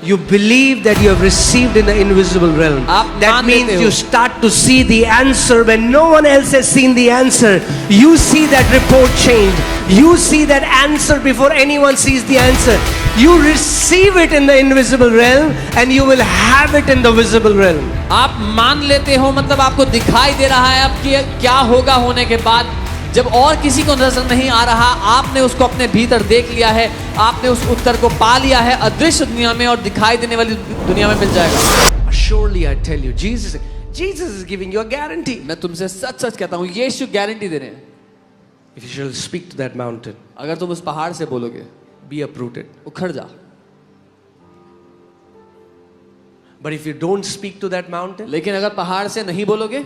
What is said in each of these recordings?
You believe that you have received in the invisible realm. That means you start to see the answer when no one else has seen the answer. You see that report change. You see that answer before anyone sees the answer. You receive it in the invisible realm and you will have it in the visible realm. आप मान लेते हो, मतलब आपको दिखाई दे रहा है अब कि क्या होगा होने के बाद। जब और किसी को नजर नहीं आ रहा, आपने उसको अपने भीतर देख लिया है, आपने उस उत्तर को पा लिया है अदृश्य दुनिया में और दिखाई देने वाली दुनिया में मिल जाएगा। Surely I tell you, Jesus is giving you a guarantee. मैं तुमसे सच सच कहता हूँ, यीशु गारंटी दे रहे हैं। If you shall speak to that mountain, अगर तुम उस पहाड़ से बोलोगे, be uprooted. उखड़ जा। But if you don't speak to that mountain, लेकिन अगर पहाड़ से नहीं बोलोगे,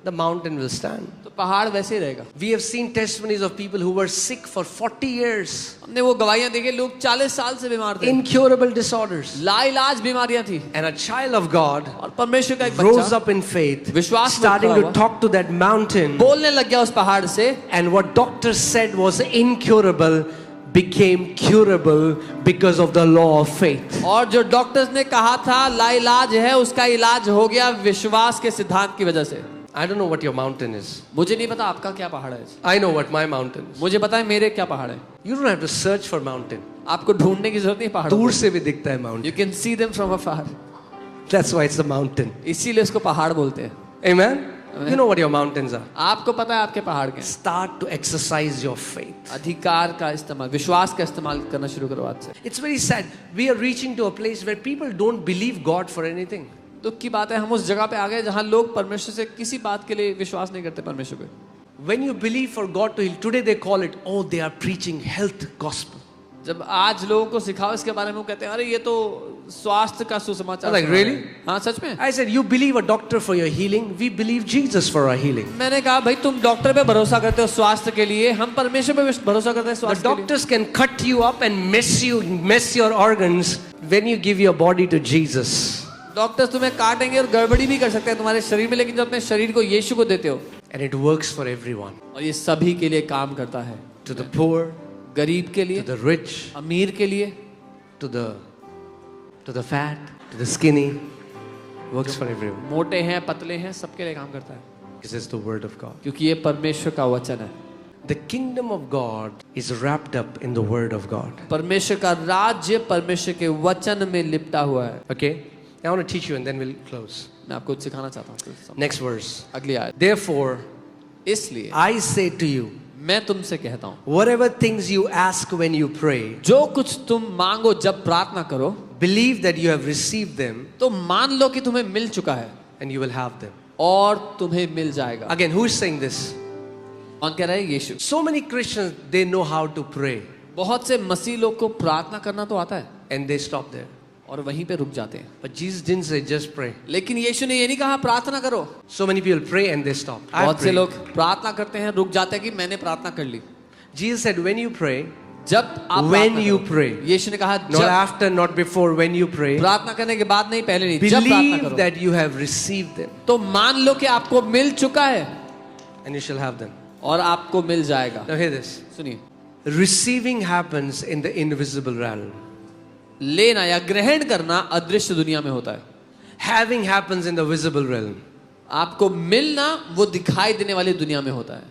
the mountain will stand. तो पहाड़ वैसे ही रहेगा। We have seen testimonies of people who were sick for 40 years. हमने वो गवाहियां देखी, लोग 40 साल से बीमार थे, Incurable disorders. लाइलाज बीमारियां थी, And a child of God और परमेश्वर का एक rose बच्चा up in faith, विश्वास में starting खड़ा to हुआ, talk to that mountain. बोलने लग गया उस पहाड़ से, And what doctors said was incurable became curable because of the law of faith. और जो डॉक्टर्स ने कहा था लाइलाज है, उसका इलाज हो गया विश्वास के सिद्धांत की वजह से। I don't know what your mountain is. मुझे नहीं पता आपका क्या पहाड़ है। I know what my mountain is. मुझे पता है मेरे क्या पहाड़ है। You don't have to search for mountain. आपको ढूंढने की जरूरत नहीं पहाड़। दूर से भी दिखता है mountain. You can see them from afar. That's why it's a mountain. इसीलिए उसको पहाड़ बोलते हैं। Amen? You know what your mountains are. आपको पता है आपके पहाड़ क्या। Start to exercise your faith. अधिकार का इस्तेमाल, विश्वास का इस्तेमाल करना शुरू करो आज से। It's very sad. We are reaching to a place where people don't believe God for anything. दुख की बात है, हम उस जगह पे आ गए जहां लोग परमेश्वर से किसी बात के लिए विश्वास नहीं करते परमेश्वर पे। When you believe for God to heal, today they call it, oh, they are preaching health gospel. जब आज लोगों को सिखाओ इसके बारे में, वो कहते हैं अरे ये तो स्वास्थ्य का सुसमाचार। Like really? हाँ सच में। I said, you believe a doctor for your healing. We believe Jesus for our healing. मैंने कहा भाई तुम डॉक्टर पे भरोसा करते हो स्वास्थ्य के लिए, हम परमेश्वर पे भरोसा करते हैं The स्वास्थ्य के लिए। doctors can cut you up and mess your organs when you give your body to Jesus. Doctors तुम्हें काटेंगे और गड़बड़ी भी कर सकते हैं तुम्हारे शरीर में, लेकिन जब अपने शरीर को यीशु को देते हो, And it works for everyone. और ये सभी के लिए काम करता है, To the poor, गरीब के to लिए, the rich, अमीर के लिए, to the fat, to the skinny. Works for everyone. मोटे हैं पतले हैं, सबके लिए काम करता है, This is the word of God. क्योंकि ये परमेश्वर का वचन है। The kingdom of God is wrapped up in the word of God. परमेश्वर का राज्य परमेश्वर के वचन में लिपटा हुआ है। Okay? I want to teach you and then we'll close. मैं आपको सिखाना चाहता हूँ। Next verse. अगली आयत। Therefore, इसलिए I say to you, मैं तुमसे कहता हूँ, whatever things you ask when you pray, जो कुछ तुम मांगो जब प्रार्थना करो, believe that you have received them तो मान लो कि तुम्हें मिल चुका है and you will have them. और तुम्हें मिल जाएगा। Again, who is saying this? कौन कह रहा है? यीशु। So many Christians, they know how to pray बहुत से मसीह लोग को प्रार्थना करना तो आता है and they stop there. और वहीं पे रुक जाते हैं, But Jesus didn't say just pray. लेकिन यीशु ने ये नहीं कहा प्रार्थना करो। So many people pray and they stop. I बहुत से prayed. लोग प्रार्थना करते हैं, रुक जाते हैं कि मैंने प्रार्थना कर ली। Jesus said, when you pray, जब आप when प्रार्थना you करो। pray, यीशु ने कहा not जब after, not before, when you pray, प्रार्थना करने के बाद नहीं, पहले नहीं, जब प्रार्थना believe करो that you have received them तो मान लो कि आपको मिल चुका है and you shall have them. और आपको मिल जाएगा। Now hear this. सुनिए, Receiving happens in the invisible realm. लेना या ग्रहण करना अदृश्य दुनिया में होता है, Having happens in the visible realm. आपको मिलना वो दिखाई देने वाली दुनिया में होता है।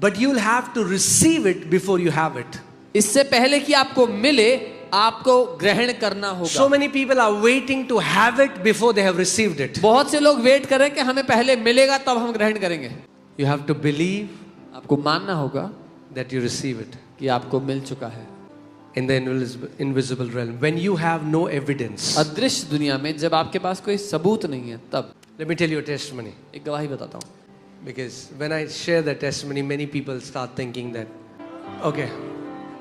But you'll have to receive it before you have it. इससे पहले कि आपको मिले, आपको ग्रहण करना होगा। So many people are waiting to have it before they have received it. बहुत से लोग वेट कर रहे हैं कि हमें पहले मिलेगा तब हम ग्रहण करेंगे। You have to believe आपको मानना होगा that you receive it कि आपको मिल चुका है। in the invisible realm. When you have no evidence. अदृश्य दुनिया में जब आपके पास कोई सबूत नहीं है, तब Let me tell you a testimony. एक गवाही बताता हूँ। Because when I share that testimony, many people start thinking that, okay,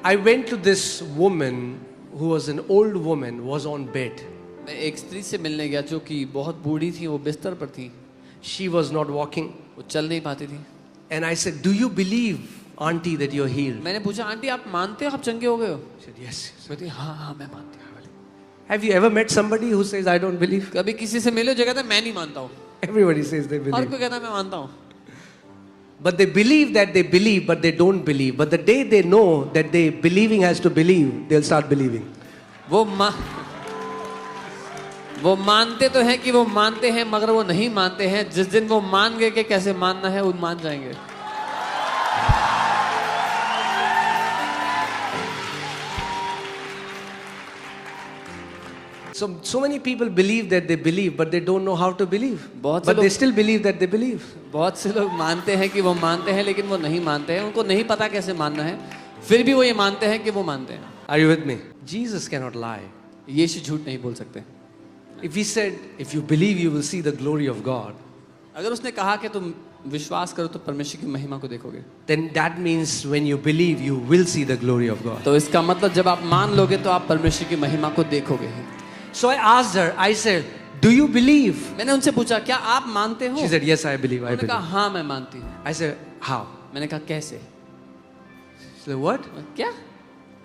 I went to this woman who was an old woman, was on bed. मैं एक स्त्री से मिलने गया जो कि बहुत बूढ़ी थी, वो बिस्तर पर थी, She was not walking. वो चल नहीं पाती थी। And I said, do you believe, auntie, that you're healed? मैंने पूछा, आंटी आप मानते हो आप चंगे हो गए हो? She said, yes. कहती हाँ हाँ मैं मानती हूँ। Have you ever met somebody who says, I don't believe? कभी किसी से मिले जो कहता है मैं नहीं मानता हूँ, Everybody says they और believe. कोई कहता है मैं मानता हूँ। But they believe that they believe, but they don't believe. But the day they know that they believing has to believe, they'll start believing. वो वो मानते तो हैं कि वो मानते हैं, मगर वो नहीं मानते हैं। जिस दिन वो मान गए कि कैसे मानना है, वो मान जाएंगे। So many people believe that they believe, but they don't know how to believe. बहुत से But they लोग- still believe that they believe. बहुत से लोग मानते हैं कि वो मानते हैं, लेकिन वो नहीं मानते हैं। उनको नहीं पता कैसे मानना है, फिर भी वो ये मानते हैं कि वो मानते हैं। Are you with me? Jesus cannot lie. यीशु झूठ नहीं बोल सकते। If he said, if you believe, you will see the glory of God, अगर उसने कहा कि तुम विश्वास करो तो परमेश्वर की महिमा को देखोगे, then that means when you believe, you will see the glory of God. तो इसका मतलब जब आप मान लोगे तो आप परमेश्वर की महिमा को देखोगे ही। So I asked her, I said, do you believe? मैंने उनसे पूछा, क्या आप मानते हो? She said, yes, I believe, I उन्होंने कहा, believe. हाँ मैं मानती हूँ। I said, how? मैंने कहा कैसे? She said, what? क्या?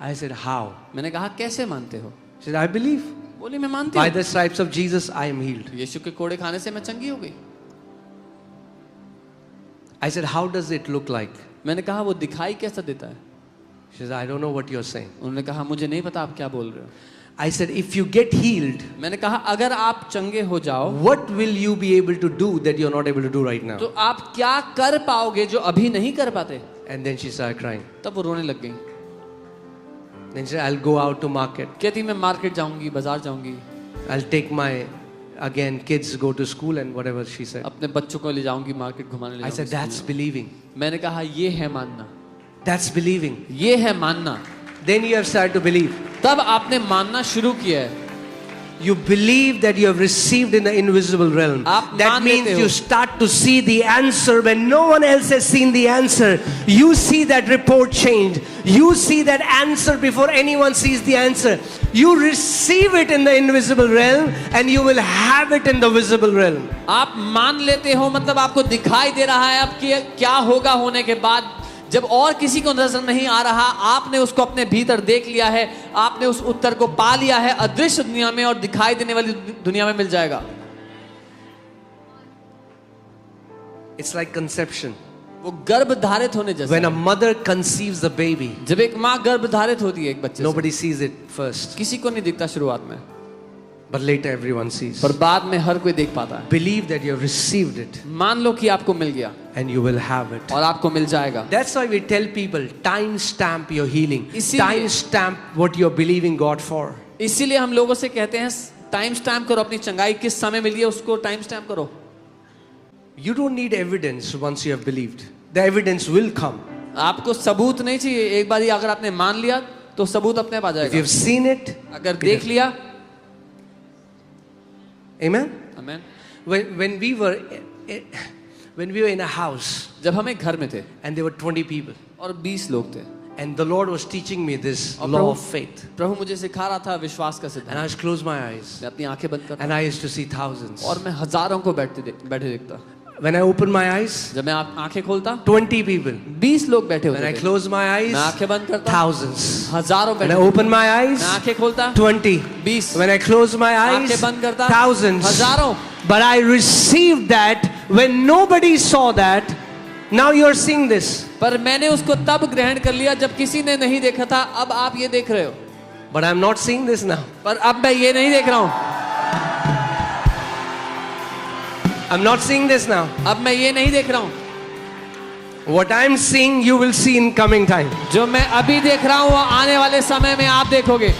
I said, how? मैंने कहा कैसे मानते हो? She said, I believe. बोली मैं मानती By हूँ। the stripes of Jesus, I am healed. यीशु के कोड़े खाने से मैं चंगी हो गई। I said, how does it look like? मैंने कहा वो दिखाई कैसा देता है? She said, I don't know what you're saying. उन्होंने कहा मुझे नहीं पता आप क्या बोल रहे हो। I said, if you get healed, मैंने कहा अगर आप चंगे हो जाओ what will you be able to do that you're not able to do right now? तो आप क्या कर पाओगे जो अभी नहीं कर पाते? And then she started crying. तब वो रोने लग गई। Then she said, I'll go out to market. कहती मैं मार्केट जाऊंगी, बाजार जाऊंगी, I'll take my, again, kids go to school and whatever she said. अपने बच्चों को ले जाऊंगी मार्केट घुमाने ले I said, जाऊंगी। that's believing. मैंने कहा ये है मानना, That's believing. ये है मानना। Then you have started to believe. तब आपने मानना शुरू किया है। You believe that you have received in the invisible realm. आप That मान means लेते हो। you start to see the answer when no one else has seen the answer. You see that report change. You see that answer before anyone sees the answer. You receive it in the invisible realm and you will have it in the visible realm. आप मान लेते हो, मतलब आपको दिखाई दे रहा है अब कि क्या होगा होने के बाद। जब और किसी को नजर नहीं आ रहा, आपने उसको अपने भीतर देख लिया है, आपने उस उत्तर को पा लिया है अदृश्य दुनिया में, और दिखाई देने वाली दुनिया में मिल जाएगा। It's like conception. वो गर्भ धारित होने जैसा When a है। mother conceives the baby, जब एक माँ गर्भ धारित होती है एक बच्चे से, nobody sees it first, किसी को नहीं दिखता शुरुआत में, but later everyone sees. पर बाद में हर कोई देख पाता है। Believe that you have received it मान लो कि आपको मिल गया and you will have it. और आपको मिल जाएगा। That's why we tell people, time stamp your healing. इसीलिए- Time stamp what you're believing God for. इसीलिए हम लोगों से कहते हैं टाइम स्टैम्प करो, अपनी चंगाई किस समय मिली है उसको टाइम स्टैम्प करो। You don't need evidence once you have believed. The evidence will come. आपको सबूत नहीं चाहिए, एक बार अगर आपने मान लिया तो सबूत अपने आप आ If you जाएगा। have seen it, अगर देख लिया, amen? Amen. When we were in a house जब हम एक घर में थे and there were 20 people और 20 लोग थे, and the Lord was teaching me this और law of faith. प्रभु मुझे सिखा रहा था विश्वास का And सिद्धांत। I used to close my eyes मैं अपनी आंखें बंद करता and I used to see thousands. और मैं हजारों को बैठे देखता। When I opened my eyes, जब मैं आंखें खोलता 20 people. 20 लोग बैठे When I होते थे। close my eyes, मैं आंखें बंद करता, thousands. हजारों When I बैठे। open my eyes, मैं आंखें खोलता 20. 20, When I close my eyes, आंखें बंद करता thousands. हजारों। But I received that when nobody saw that. Now you're seeing this. पर मैंने उसको तब ग्रहण कर लिया जब किसी ने नहीं देखा था। अब आप ये देख रहे हो, But I'm not seeing this now. पर अब मैं ये नहीं देख रहा हूँ। I'm not seeing this now. अब मैं ये नहीं देख रहा हूँ। What I'm seeing, you will see in coming time. जो मैं अभी देख रहा हूँ वो आने वाले समय में आप देखोगे।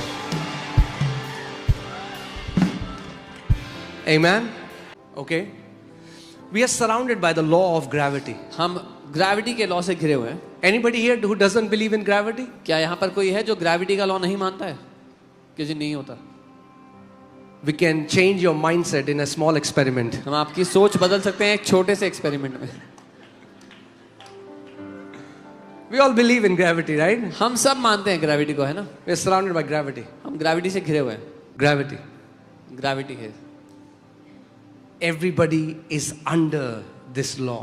Amen? Okay. We are surrounded by the law of gravity. हम ग्रेविटी के लॉ से घिरे हुए हैं। Anybody here who doesn't believe in gravity? क्या यहाँ पर कोई है जो ग्रेविटी का लॉ नहीं मानता है? किसी नहीं होता। We can change your mindset in a small experiment. हम आपकी सोच बदल सकते हैं एक छोटे से एक्सपेरिमेंट में। We all believe in gravity, right? हम सब मानते हैं ग्रेविटी को, है ना? We are surrounded by gravity. हम ग्रेविटी से घिरे हुए हैं। Gravity. ग्रेविटी है। Everybody is under this law.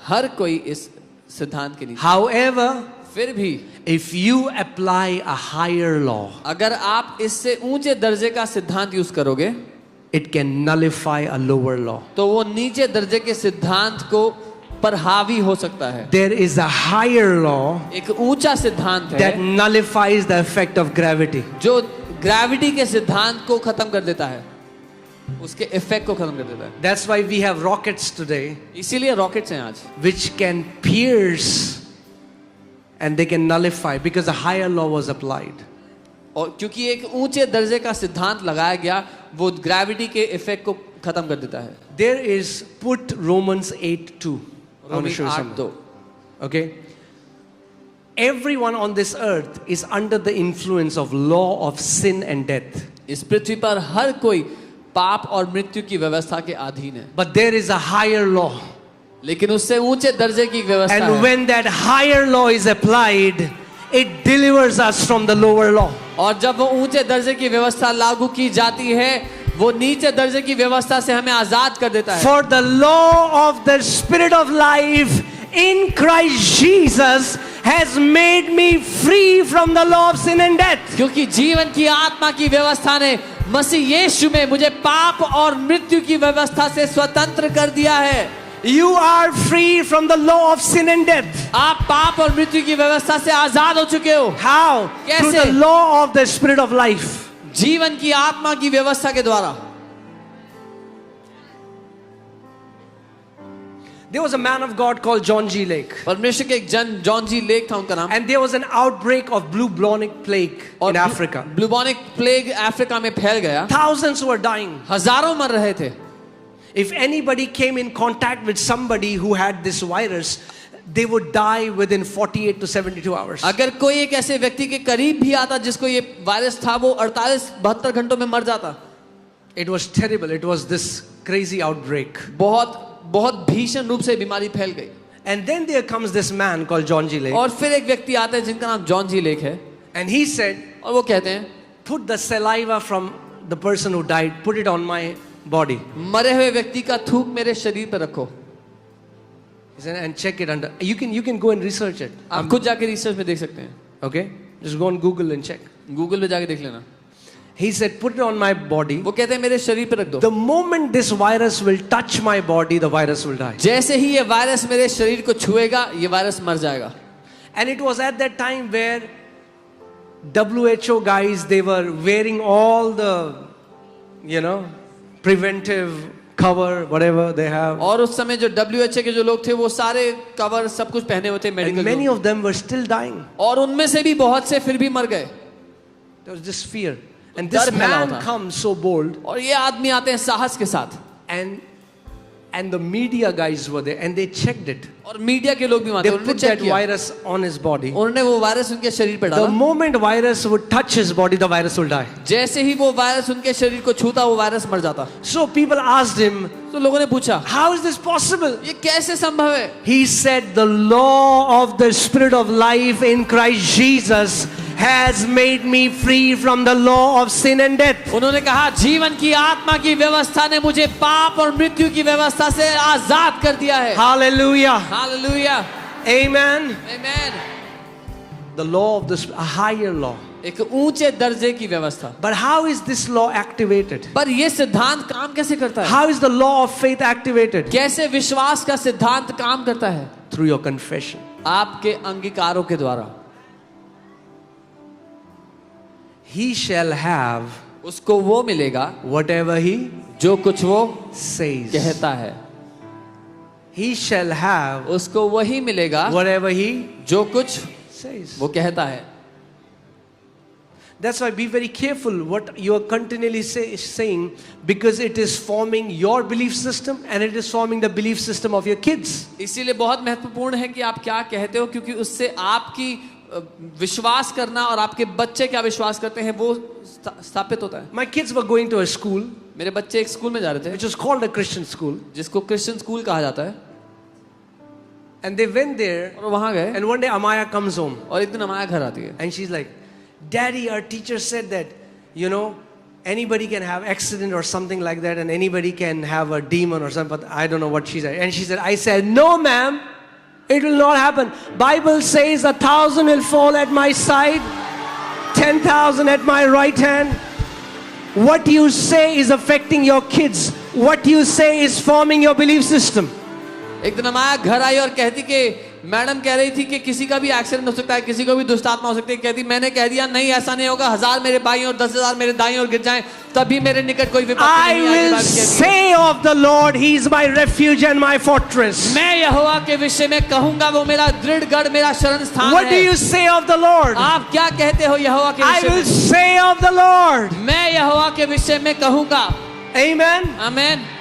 हर कोई इस सिद्धांत के नीचे। However, फिर भी if you apply a higher law, अगर आप इससे ऊंचे दर्जे का सिद्धांत यूज करोगे, it can nullify a lower law. तो वो नीचे दर्जे के सिद्धांत को पर हावी हो सकता है। There is a higher law एक ऊंचा सिद्धांत है that nullifies the effect of gravity. जो ग्रेविटी के सिद्धांत को खत्म कर देता है। उसके इफेक्ट को खत्म कर देता है। That's why we have rockets today इसीलिए रॉकेट्स हैं आज, which can pierce and they can nullify because a higher law was applied. और क्योंकि एक ऊंचे दर्जे का सिद्धांत लगाया गया, वो ग्रेविटी के इफेक्ट को खत्म कर देता है। There is, put Romans 8:2. I want to show you Romi something. 8:2। Okay? Everyone on this earth is under the influence of law of sin and death. इस पृथ्वी पर हर कोई पाप और मृत्यु की व्यवस्था के अधीन है, But there is a higher law. लेकिन उससे ऊंचे दर्जे की व्यवस्था And है। when that higher law is applied, it delivers us from the lower law. और जब वो ऊंचे दर्जे की व्यवस्था लागू की जाती है, वो नीचे दर्जे की व्यवस्था से हमें आजाद कर देता है। For the law of the Spirit of life in Christ Jesus has made me free from the law of sin and death. क्योंकि जीवन की आत्मा की व्यवस्था ने मसीह यीशु में मुझे पाप और मृत्यु की व्यवस्था से स्वतंत्र कर दिया है। You are free from the law of sin and death. आप पाप और मृत्यु की व्यवस्था से आजाद हो चुके हो। How? Through कैसे? the law of the Spirit of life. जीवन की आत्मा की व्यवस्था के द्वारा। There was a man of God called John G. Lake. परमेश्वर के एक जन जॉन जी लेक था उनका नाम, And there was an outbreak of bubonic plague और in Africa. ब्लूबॉनिक प्लेग अफ्रीका में फैल गया, Thousands were dying. हजारों मर रहे थे। If anybody came in contact with somebody who had this virus, they would die within 48 to 72 hours. अगर कोई एक ऐसे व्यक्ति के करीब भी आता जिसको ये वायरस था, वो 48-72 घंटों में मर जाता। It was terrible. It was this crazy outbreak. बहुत भीषण रूप से बीमारी फैल गई। And then there comes this man called John G. Lake. और फिर एक व्यक्ति आता है जिनका नाम जॉन जी लेक है, And he said, और वो कहते हैं, put the saliva from the person who died, put it on my body. मरे हुए व्यक्ति का थूक मेरे शरीर पर रखो। He said, and check it under. You can go and research it. आप खुद जाके रिसर्च में देख सकते हैं, Okay? Just go on Google and check. Google पे जाके देख लेना। He said, put it on my body. वो कहते हैं मेरे शरीर पर रख दो। The moment this virus will touch my body, the virus will die. जैसे ही ये वायरस मेरे शरीर को छुएगा, ये वायरस मर जाएगा। And it was at that time where WHO guys, they were wearing all the, preventive cover, whatever they have. और उस समय जो WHO के जो लोग थे, वो सारे कवर सब कुछ पहने हुए थे And medical, many of them were still dying. और उनमें से भी बहुत से फिर भी मर गए। There was this fear. And this डर फैला man था। comes so bold, और ये आदमी आते हैं साहस के साथ, and the media guys were there, and they checked it. और मीडिया के लोग भी वहां थे, They उन्होंने put चेक that किया, virus on his body. उन्होंने वो वायरस उनके शरीर पे The डाला। moment virus would touch his body, the virus will die. जैसे ही वो वायरस उनके शरीर को छूता, वो वायरस मर जाता। So people asked him, तो लोगों ने पूछा, how is this possible? ये कैसे संभव है? He said, the law of the Spirit of life in Christ Jesus has made me free from the law of sin and death. उन्होंने कहा, जीवन की आत्मा की व्यवस्था ने मुझे पाप और मृत्यु की व्यवस्था से आजाद कर दिया है। Hallelujah. Hallelujah, Amen. Amen. The law of the Spirit, a higher law. एक ऊंचे दर्जे की व्यवस्था। But how is this law activated? पर ये सिद्धांत काम कैसे करता है? How is the law of faith activated? कैसे विश्वास का सिद्धांत काम करता है? Through your confession. आपके अंगीकारों के द्वारा। He shall have उसको वो मिलेगा whatever he जो कुछ वो says. कहता है। He shall have उसको वही मिलेगा whatever he जो कुछ says. वो कहता है। That's why be very careful what you are continually saying, because it is forming your belief system and it is forming the belief system of your kids. इसीलिए बहुत महत्वपूर्ण है कि आप क्या कहते हो, क्योंकि उससे आपकी विश्वास करना और आपके बच्चे क्या विश्वास करते हैं वो स्थापित होता है। My kids were going to a school मेरे बच्चे एक स्कूल में जा रहे थे, which was called a Christian school, जिसको क्रिश्चियन स्कूल कहा जाता है, and they went there, और वहां गए, and one day Amaya comes home और एक दिन अमाया घर आती है, and she's like, Daddy, our teacher said that, anybody can have accident or something like that, and anybody can have a demon or something, but I don't know what she said. And she said, I said, no ma'am, it will not happen. Bible says 1,000 will fall at my side, 10,000 at my right hand. What you say is affecting your kids. What you say is forming your belief system. एक दिन अमाया घर आई और कहती कि madam कह रही थी कि किसी का भी एक्सीडेंट हो सकता है, किसी को भी दुष्ट आत्मा हो सकती है। कहती मैंने कह दिया नहीं ऐसा नहीं होगा, 1000 मेरे बाईं और 10,000 मेरे दाईं और गिर जाएं तभी मेरे निकट कोई विपत्ति I नहीं आएगी। will बाइबल कहती है। say of the Lord, He is my refuge and my fortress. मैं यहोवा के विषय में कहूंगा वो मेरा दृढ़ गढ़, मेरा शरण स्थान What do है। you say of the Lord? आप क्या कहते हो यहोवा के I विषय will में? say of the Lord. मैं यहोवा के विषय में कहूंगा। Amen. आमीन।